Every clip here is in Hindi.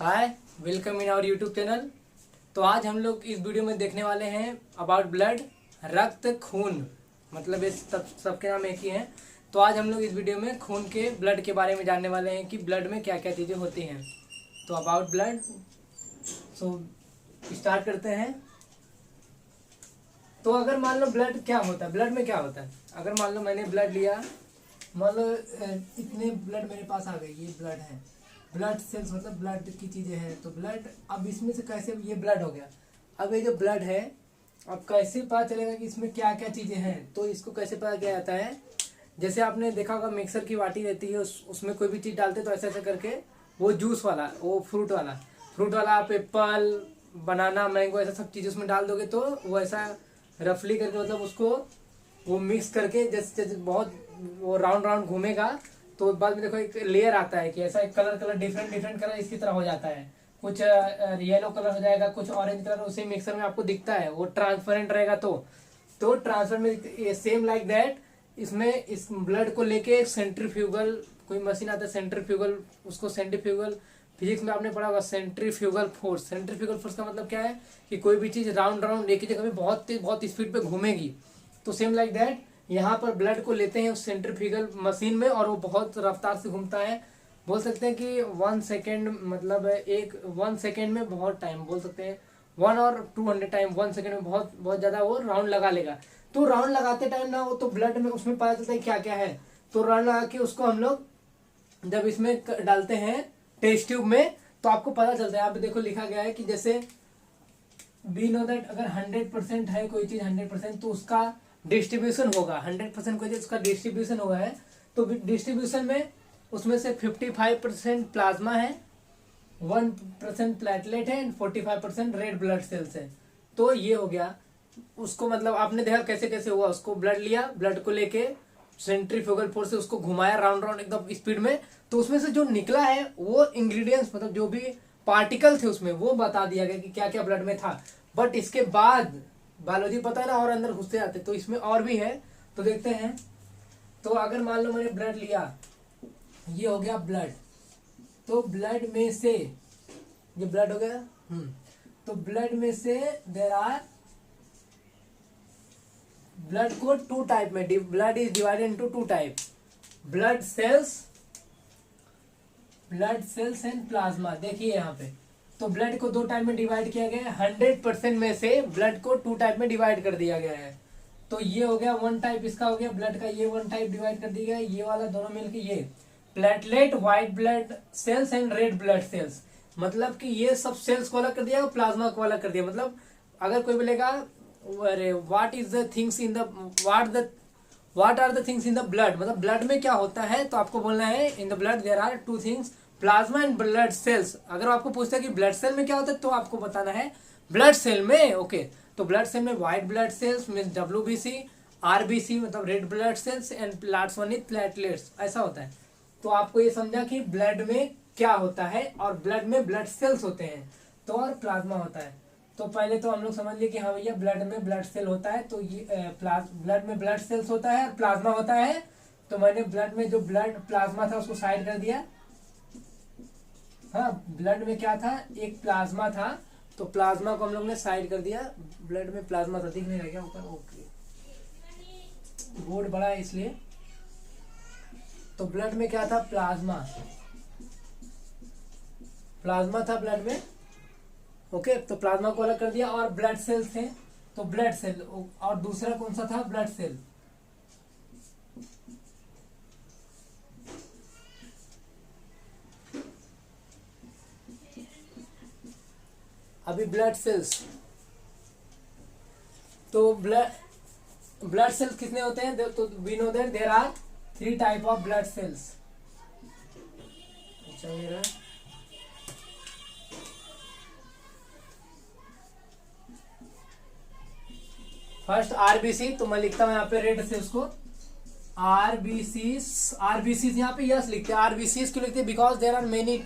Hi, welcome in our YouTube channel. तो आज हम लोग इस वीडियो में देखने वाले हैं अबाउट ब्लड, रक्त खून। मतलब ये सबके नाम एक ही हैं। तो आज हम लोग इस वीडियो में खून के ब्लड के बारे में जानने वाले हैं कि ब्लड में क्या क्या चीज़ें होती हैं। तो अबाउट ब्लड, सो स्टार्ट करते हैं। तो अगर मान लो ब्लड क्या होता है, ब्लड में क्या होता है। अगर मान लो मैंने ब्लड लिया, मान लो इतने ब्लड मेरे पास आ गए, ये ब्लड है, ब्लड सेल्स मतलब ब्लड की चीजें हैं। तो ब्लड, अब इसमें से कैसे ये ब्लड हो गया। अब ये जो ब्लड है, अब कैसे पता चलेगा कि इसमें क्या क्या चीजें हैं। तो इसको कैसे पता किया जाता है, जैसे आपने देखा होगा मिक्सर की बाटी रहती है, उसमें कोई भी चीज डालते तो ऐसे ऐसे करके वो जूस वाला, वो फ्रूट वाला आप एप्पल, बनाना, मैंगो, ऐसा सब चीज उसमें डाल दोगे तो वो ऐसा रफली करके, मतलब उसको वो मिक्स करके जैसे जैसे बहुत वो राउंड राउंड घूमेगा तो बाद में देखो एक लेयर आता है कि ऐसा एक कलर डिफरेंट कलर इसकी तरह हो जाता है। कुछ येलो कलर हो जाएगा, कुछ ऑरेंज कलर उसी मिक्सर में आपको दिखता है, वो ट्रांसपेरेंट रहेगा। तो ट्रांसफर में सेम लाइक दैट, इसमें इस ब्लड को लेके सेंट्रीफ्यूगल कोई मशीन आता है, सेंट्रीफ्यूगल, उसको सेंट्रीफ्यूगल फिजिक्स में आपने पढ़ा होगा, सेंट्रीफ्यूगल फोर्स। सेंट्रीफ्यूगल फोर्स का मतलब क्या है कि कोई भी चीज राउंड राउंड एक ही जगह में बहुत स्पीड पे घूमेगी। तो सेम लाइक दैट यहाँ पर ब्लड को लेते हैं उस सेंट्रीफ्यूगल मशीन में और वो बहुत रफ्तार से घूमता है। बोल सकते हैं कि 1 सेकेंड, मतलब 1 सेकेंड में बहुत टाइम, बोल सकते हैं 1 और 200 टाइम 1 सेकेंड में बहुत बहुत ज्यादा वो राउंड लगा लेगा। तो राउंड लगाते टाइम ना वो तो ब्लड में उसमें पता चलता है क्या क्या है। तो राउंड लगा के उसको हम लोग जब इसमें डालते हैं टेस्ट ट्यूब में तो आपको पता चलता है। आप देखो लिखा गया है कि जैसे वी नो दैट अगर 100% है कोई चीज 100%, तो उसका डिस्ट्रीब्यूशन होगा 100% कोई चीज उसका डिस्ट्रीब्यूशन हुआ है। तो डिस्ट्रीब्यूशन में उसमें से 55% प्लाज्मा है, 1% प्लेटलेट है एंड 45% रेड ब्लड सेल्स है। तो ये हो गया उसको, मतलब आपने देखा कैसे कैसे हुआ। उसको ब्लड लिया, ब्लड को लेके सेंट्रीफ्यूगल फोर्स से उसको घुमाया राउंड राउंड एकदम स्पीड में, तो उसमें से जो निकला है वो इंग्रेडिएंट्स, मतलब जो भी पार्टिकल थे उसमें, वो बता दिया गया कि क्या क्या ब्लड में था। बट इसके बाद बायोलॉजी पता है ना, और अंदर घुसते जाते, तो इसमें और भी है। तो देखते हैं। तो अगर मान लो मैंने ब्लड लिया, ये हो गया ब्लड। तो ब्लड में से, ये ब्लड हो गया, तो ब्लड में से देयर आर, ब्लड को 2 टाइप में, blood is divided into 2 type, blood cells and plasma. देखिए यहाँ पे तो ब्लड को 2 टाइप में डिवाइड किया गया है। 100% में से ब्लड को 2 टाइप में डिवाइड कर दिया गया है। तो ये हो गया 1 टाइप, इसका हो गया ब्लड का, ये 1 टाइप डिवाइड कर दिया गया है। ये वाला दोनों मिलके ये platelet, white blood cells and red blood cells, मतलब कि ये सब सेल्स को अलग कर दिया और प्लाज्मा को अलग कर दिया। मतलब अगर कोई बोलेगा अरे what are the things in the blood, मतलब ब्लड में क्या होता है, तो आपको बोलना है in the blood there are 2 things, plasma and blood cells. अगर आपको पूछता है कि ब्लड सेल में क्या होता है तो आपको बताना है ब्लड सेल में। ओके, तो ब्लड सेल में white blood cells mean WBC, RBC मतलब red blood cells and platelets, ऐसा होता है। तो आपको ये समझा कि ब्लड में क्या होता है, और ब्लड में ब्लड सेल्स होते हैं तो और प्लाज्मा होता है। तो पहले तो हम लोग समझ लिए कि हाँ भैया ब्लड में ब्लड सेल होता है, तो ये ब्लड में ब्लड सेल्स होता है और प्लाज्मा होता है। तो मैंने ब्लड में जो ब्लड प्लाज्मा था उसको साइड कर दिया। हाँ, ब्लड में क्या था, एक प्लाज्मा था, तो प्लाज्मा को हम लोग ने साइड कर दिया। ब्लड में प्लाज्मा था, दिख नहीं रहा क्या ऊपर, ओके बोर्ड बड़ा है इसलिए। तो ब्लड में क्या था, प्लाज्मा था ब्लड में। ओके, तो प्लाज्मा को अलग कर दिया। और ब्लड सेल्स थे, तो ब्लड सेल, और दूसरा कौन सा था, ब्लड सेल। अभी ब्लड सेल्स, तो ब्लड सेल्स कितने होते हैं, तो we know that there are 3 type of blood cells. मेरा फर्स्ट RBC, तो मैं लिखता हूं यहाँ पे रेड से उसको, RBCs यहाँ पे यस लिखते हैं। RBCs क्यों लिखते हैं, बिकॉज देयर आर मेनी,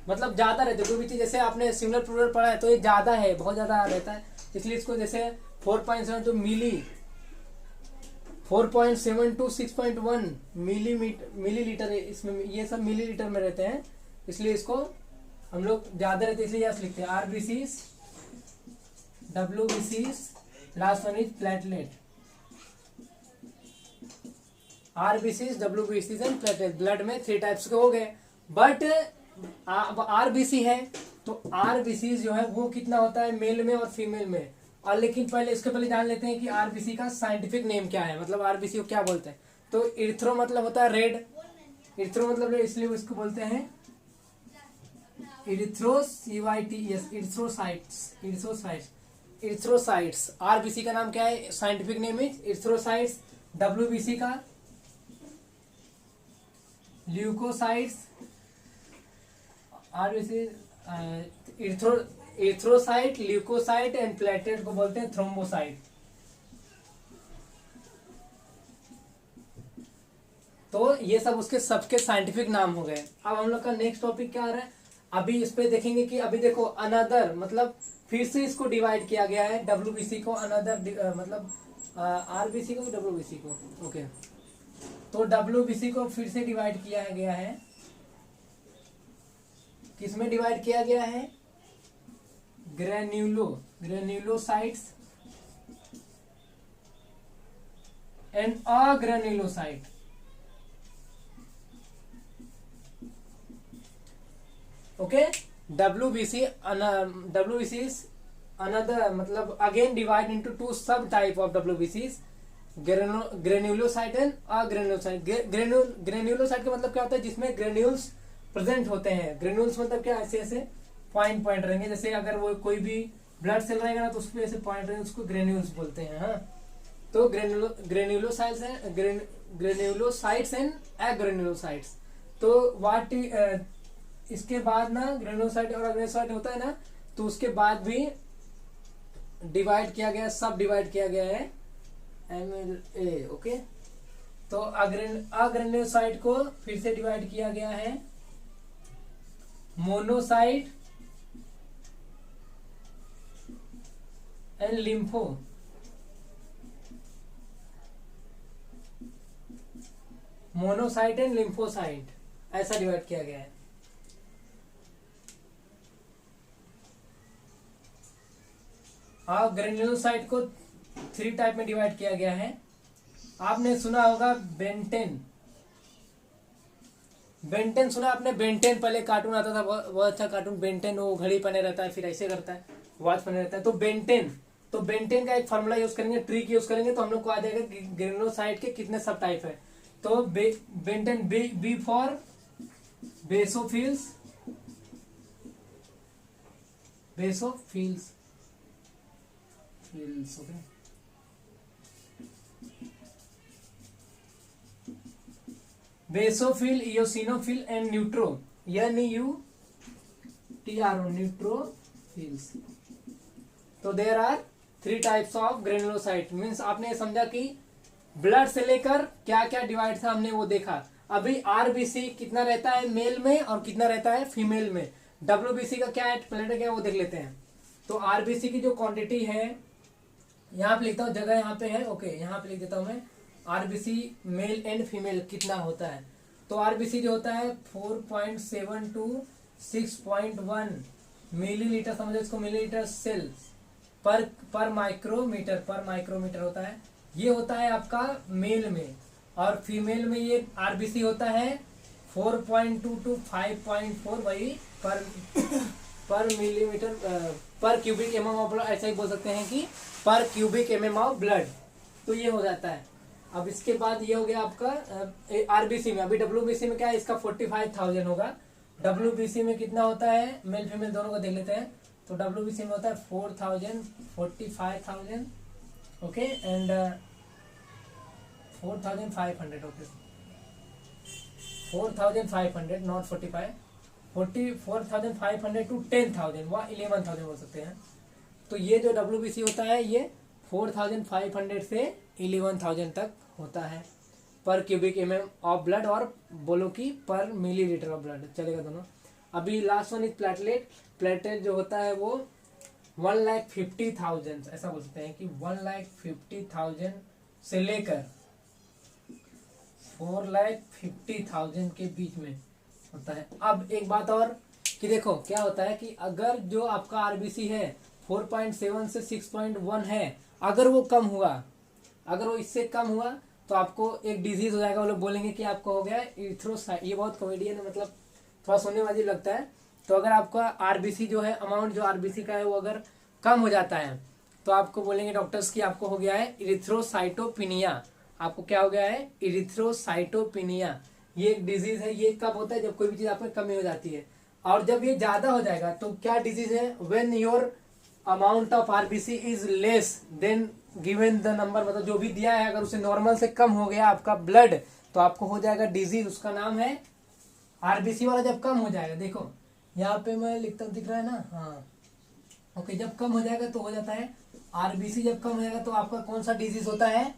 मतलब ज्यादा रहते हैं। कोई भी चीज जैसे आपने सिमिलर प्रोडक्ट पढ़ा है तो ये ज्यादा है, बहुत ज्यादा रहता है, इसलिए इसको जैसे 4.7 मिली, 4.7 to 6.1 मिलीलीटर, इसमें ये सब मिलीलीटर में रहते हैं, इसलिए इसको हम लोग ज्यादा रहते इसलिए यस लिखते हैं, आरबीसीज, डब्ल्यूबीसीज, last one is platelet. RBCs, डब्ल्यूबीसीज एंड प्लेटलेट, ब्लड में 3 टाइप्स के हो गए। बट आरबीसी है तो आरबीसी जो है वो कितना होता है मेल में और फीमेल में। और लेकिन पहले इसके पहले जान लेते हैं कि आरबीसी का साइंटिफिक नेम क्या है, मतलब आरबीसी को क्या बोलते हैं। तो इर्थ्रो मतलब होता है रेड, इर्थ्रो मतलब इसलिए इसको बोलते हैं इरिथ्रोसाइट्स, इरिथ्रोसाइट्स, इरिथ्रोसाइट्स। आरबीसी का नाम क्या है, scientific name is erythrocytes. WBC का leucocytes, RBC erythrocyte, leucocyte and platelet को बोलते हैं थ्रोम्बोसाइट। तो ये सब उसके सबके साइंटिफिक नाम हो गए। अब हम लोग का नेक्स्ट टॉपिक क्या आ रहा है, अभी इस पे देखेंगे कि अभी देखो अनदर मतलब फिर से इसको डिवाइड किया गया है, डब्ल्यूबीसी को अनदर मतलब आरबीसी को डब्ल्यूबीसी को, ओके। तो डब्ल्यूबीसी को फिर से डिवाइड किया गया है, किसमें डिवाइड किया गया है, granulocytes and agranulocyte. Okay, WBC is another मतलब again divide into 2 sub type of डब्ल्यूबीसीज, ग्रेन्युलोसाइट एंड अग्रेन्युलोसाइट। ग्रेन्युलोसाइट का मतलब क्या होता है, जिसमें ग्रेन्यूल्स प्रेजेंट होते हैं। ग्रेन्यूल्स मतलब क्या, ऐसे ऐसे पॉइंट रहेंगे, जैसे अगर वो कोई भी ब्लड सेल रहेगा ना तो उसमें ऐसे पॉइंट रहेंगे, उसको ग्रेन्यूल्स बोलते हैं। हाँ, तो ग्रेन्युलोसाइट्स एंड अग्रेन्युलोसाइट्स। तो व्हाट इसके बाद ना ग्रेन्युलोसाइट और अग्रेन्युलोसाइट होता है ना, तो उसके बाद भी डिवाइड किया गया, सब डिवाइड किया गया है MLA। ओके, तो अग्रेन्युलोसाइट को फिर से डिवाइड किया गया है monocyte and lympho. Monocyte and lymphocyte ऐसा डिवाइड किया गया है। अब ग्रेन्युलोसाइट को 3 टाइप में डिवाइड किया गया है। आपने सुना होगा बेंटेन, बेंटेन सुना आपने, बेंटेन पहले कार्टून आता था, बहुत अच्छा कार्टून बेंटेन, वो घड़ी पहने रहता है फिर ऐसे करता है, वॉच पहने रहता है। तो बेंटेन का एक फॉर्मूला यूज करेंगे, ट्रिक यूज करेंगे, तो हम लोग को आ जाएगा कि ग्रेन्युलोसाइट के कितने सब टाइप है। तो बेंटेन B for basophils, okay. Basophil, eosinophil and neutro, NEUTRO, neutrophils. तो there are 3 types of granulocyte. Means आपने समझा कि ब्लड से लेकर क्या क्या डिवाइड था हमने वो देखा। अभी आरबीसी कितना रहता है मेल में और कितना रहता है फीमेल में, डब्ल्यूबीसी का क्या है, प्लेटलेट क्या है, वो देख लेते हैं। तो आरबीसी की जो क्वांटिटी है, यहाँ पे लिखता हूँ, जगह यहाँ पे है, ओके, यहाँ पे लिख देता हूँ मैं, आरबीसी मेल एंड फीमेल कितना होता है। तो आरबीसी जो होता है 4.7 to 6.1 मिलीलीटर, समझो इसको मिलीलीटर सेल पर माइक्रोमीटर होता है। ये होता है आपका मेल में, और फीमेल में ये आरबीसी होता है 4.2 to 5.4 वही पर मिलीमीटर पर क्यूबिक एमएम ऑफ ब्लड, ऐसा ही बोल सकते हैं कि पर क्यूबिक एमएम ऑफ ब्लड। तो ये हो जाता है। अब इसके बाद ये हो गया आपका आरबीसी में। अभी डब्ल्यूबीसी में क्या है, इसका 45,000 होगा। डब्ल्यूबीसी में कितना होता है, मेल फीमेल दोनों को देख लेते हैं। तो डब्ल्यूबीसी में होता है 4,000, 45,000, okay, and 4,500, okay, 4,500 not 45, 4,500 to 10,000 व 11,000 बोल सकते हैं। तो ये जो डब्ल्यूबीसी होता है ये 4,500 से 11,000 तक होता है पर क्यूबिक एमएम ऑफ ब्लड, और बोलो कि पर मिलीलीटर ऑफ ब्लड, चलेगा दोनों। अभी last one is platelet. Platelet जो होता है वो 1,50,000, ऐसा बोल सकते हैं कि 1,50,000 से लेकर 4,50,000 के बीच में होता है। अब एक बात और, कि देखो क्या होता है कि अगर जो आपका आरबीसी है 4.7 से 6.1 है, अगर वो कम हुआ, अगर वो इससे कम हुआ तो आपको एक डिजीज हो जाएगा। वो लोग बोलेंगे कि आपको हो गया इरिथ्रोसाइट। ये बहुत कॉमेडियन है, मतलब थोड़ा सुनने में अजीब लगता है। तो अगर आपका आरबीसी जो है, अमाउंट जो आरबीसी का है वो अगर कम हो जाता है तो आपको बोलेंगे डॉक्टर्स कि आपको हो गया है इरिथ्रोसाइटोपिनिया। आपको क्या हो गया है? इरिथ्रोसाइटोपिनिया। ये एक डिजीज है। ये कब होता है? जब कोई भी चीज आप में कमी हो जाती है। और जब ये ज्यादा हो जाएगा तो क्या डिजीज है? When your amount of RBC is less than given the number, मतलब जो भी दिया है अगर उसे नॉर्मल से कम हो गया आपका ब्लड तो आपको हो जाएगा डिजीज। उसका नाम है आरबीसी वाला। जब कम हो जाएगा, देखो यहाँ पे मैं लिखता हूँ, दिख रहा है ना? हाँ ओके। जब कम हो जाएगा तो हो जाता है आरबीसी। जब कम हो जाएगा तो आपका कौन सा डिजीज होता है?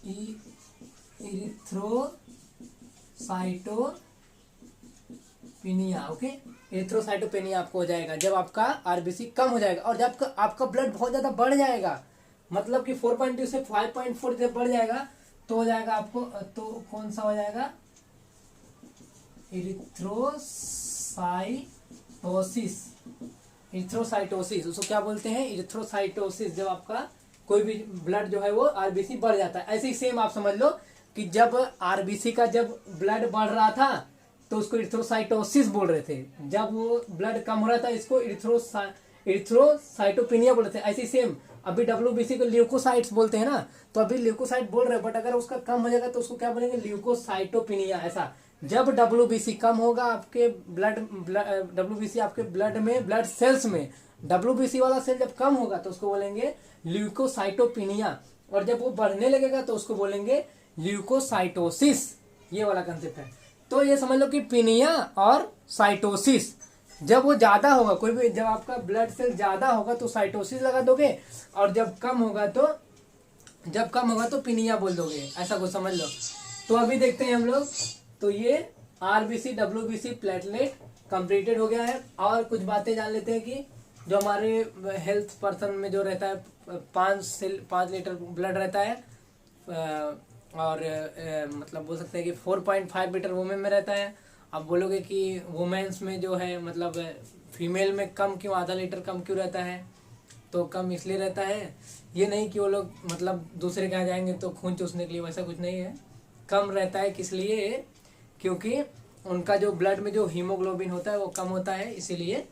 इरिथ्रोसाइटोपिनिया। ओके, इरिथ्रोसाइटोपिनिया आपको हो जाएगा जब आपका आरबीसी कम हो जाएगा। और जब आपका ब्लड बहुत ज्यादा बढ़ जाएगा, मतलब कि 4.2 से 5.4 जब बढ़ जाएगा तो हो जाएगा आपको, तो कौन सा हो जाएगा? इरिथ्रोसाइटोसिस। इरिथ्रोसाइटोसिस उसको क्या बोलते हैं? इरिथ्रोसाइटोसिस। जब आपका कोई भी ब्लड जो है वो आरबीसी बढ़ जाता है। ऐसे ही सेम आप समझ लो कि जब आरबीसी का जब ब्लड बढ़ रहा था तो उसको इरिथ्रोसाइटोसिस बोल रहे थे। जब वो ब्लड कम हो रहा था इसको इरिथ्रोसाइटोपिनिया बोल रहे थे। ऐसे ही सेम अभी डब्ल्यूबीसी को ल्यूकोसाइट्स बोलते हैं ना, तो अभी ल्यूकोसाइट बोल रहे हैं, बट अगर उसका कम हो जाएगा तो उसको क्या बोलेंगे? ल्यूकोसाइटोपिनिया। ऐसा जब डब्ल्यूबीसी कम होगा आपके डब्ल्यूबीसी आपके ब्लड में, ब्लड सेल्स में डब्ल्यूबीसी वाला सेल जब कम होगा तो उसको बोलेंगे ल्यूकोसाइटोपिनिया। और जब वो बढ़ने लगेगा तो उसको बोलेंगे ल्यूकोसाइटोसिस। ये वाला कंसेप्ट है। तो ये समझ लो कि पिनिया और साइटोसिस, जब वो ज्यादा होगा, कोई भी जब आपका ब्लड सेल ज्यादा होगा तो साइटोसिस लगा दोगे, और जब कम होगा तो पिनिया बोल दोगे। ऐसा कुछ समझ लो। तो अभी देखते हैं हम लोग। तो ये आरबीसी डब्ल्यूबीसी प्लेटलेट कंप्लीटेड हो गया है। और कुछ बातें जान लेते हैं कि जो हमारे हेल्थ पर्सन में जो रहता है 5 लीटर ब्लड रहता है, और मतलब बोल सकते हैं कि 4.5 लीटर वुमेन में रहता है। आप बोलोगे कि वुमेन्स में जो है मतलब फीमेल में कम क्यों, आधा लीटर कम क्यों रहता है? तो कम इसलिए रहता है, ये नहीं कि वो लोग मतलब दूसरे के यहाँ जाएंगे तो खून चूसने के लिए, वैसा कुछ नहीं है। कम रहता है किस लिए? क्योंकि उनका जो ब्लड में जो हीमोग्लोबिन होता है वो कम होता है, इसीलिए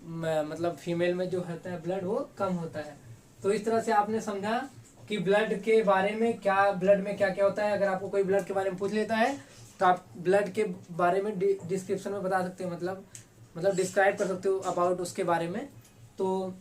मतलब फीमेल में जो होता है ब्लड वो कम होता है। तो इस तरह से आपने समझा कि ब्लड के बारे में, क्या ब्लड में क्या क्या होता है। अगर आपको कोई ब्लड के बारे में पूछ लेता है तो आप ब्लड के बारे में डिस्क्रिप्शन में बता सकते हो, मतलब डिस्क्राइब कर सकते हो अबाउट उसके बारे में। तो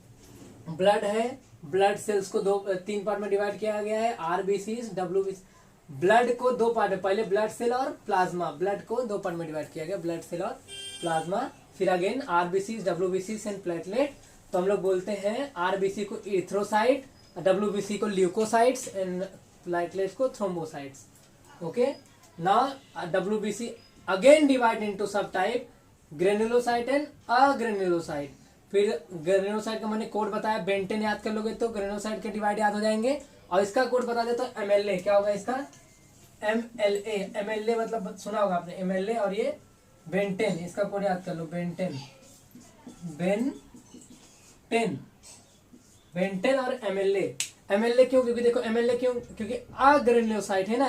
ब्लड है, ब्लड सेल्स को 3 पार्ट में डिवाइड किया गया है, आरबीसी डब्ल्यूबीसी। ब्लड को 2 पार्ट है, पहले ब्लड सेल और प्लाज्मा। ब्लड को 2 पार्ट में डिवाइड किया गया, ब्लड सेल और प्लाज्मा। फिर again RBC WBC and platelet. तो हम लोग बोलते हैं आरबीसी को इरिथ्रोसाइट, डब्ल्यूबीसी को ल्यूकोसाइट्स एंड प्लेटलेट्स को thrombocytes. Okay, now WBC again divide into sub type, granulocyte and agranulocyte. फिर ग्रेनुलोसाइट का मैंने कोड बताया, बेंटेन याद कर लोगे तो ग्रेनुलोसाइट के डिवाइड याद हो जाएंगे। और इसका कोड बता देता हूं, एमएलए। क्या होगा इसका? एमएलए। एमएलए मतलब सुना होगा आपने, एमएलए। और ये बेंटेन, इसका कोड याद कर लो, बेंटेन। बेंटेन और एमएलए। एमएलए क्यों? क्योंकि देखो एमएलए क्यों, क्योंकि अग्रेनुलोसाइट है ना,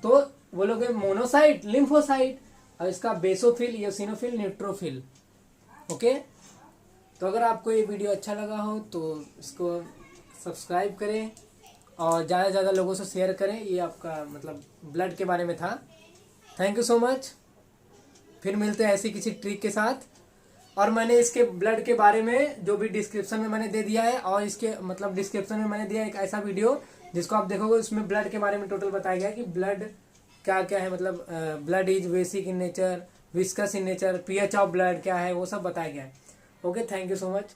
तो वो लोग मोनोसाइट, लिम्फोसाइट। और इसका बेसोफिल, एसिनोफिल, न्यूट्रोफिल। ओके, तो अगर आपको ये वीडियो अच्छा लगा हो तो इसको सब्सक्राइब करें और ज़्यादा से ज़्यादा लोगों से शेयर करें। ये आपका मतलब ब्लड के बारे में था। Thank you so much. फिर मिलते हैं ऐसी किसी ट्रिक के साथ। और मैंने इसके ब्लड के बारे में जो भी डिस्क्रिप्शन में मैंने दे दिया है, और इसके मतलब डिस्क्रिप्शन में मैंने दिया एक ऐसा वीडियो जिसको आप देखोगे, उसमें ब्लड के बारे में टोटल बताया गया कि ब्लड क्या क्या है, मतलब blood is basic in nature, viscous in nature, pH of blood क्या है, वो सब बताया गया है। Okay, thank you so much.